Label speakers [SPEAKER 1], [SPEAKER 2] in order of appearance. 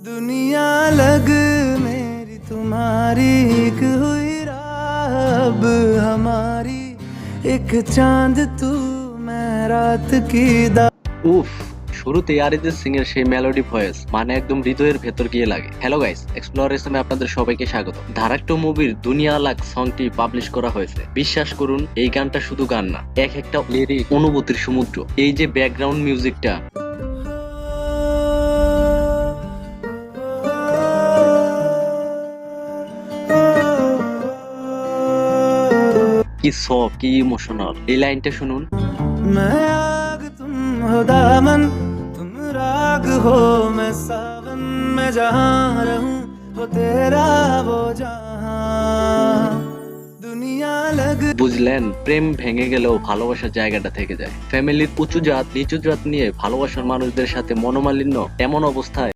[SPEAKER 1] दुनिया लग मेरी तुम्हारी एक हुई राह अब हमारी एक चांद तू मैं रात की दा।
[SPEAKER 2] উফ, শুরুতে অরিজিৎ সিং এর সেই মেলোডি ভয়েস মানে একদম হৃদয়ের ভেতর গিয়ে লাগে। হ্যালো গাইস, এক্সপ্লোরেশনে আপনাদের সবাইকে স্বাগত। ধারাক টু মুভির দুনিয়া লাগ সংটি পাবলিশ করা হয়েছে। বিশ্বাস করুন, এই গানটা শুধু গান না, এক একটা লিরিক অনুভূতির সমুদ্র। এই যে ব্যাকগ্রাউন্ড মিউজিকটা কি সফট, কি ইমোশনাল। এই লাইনটা শুনুন।
[SPEAKER 1] मैं आग तुम हो दामन, तुम राग हो मैं सावन में जहाँ रहूं हो तेरा वो जहाँ दुनिया लग।
[SPEAKER 2] বুঝলেন, প্রেম ভেঙে গেলেও ভালোবাসার জায়গাটা থেকে যায়। ফ্যামিলির উঁচু জাত নিচু জাত নিয়ে ভালোবাসার মানুষদের সাথে মনোমালিন্য, এমন অবস্থায়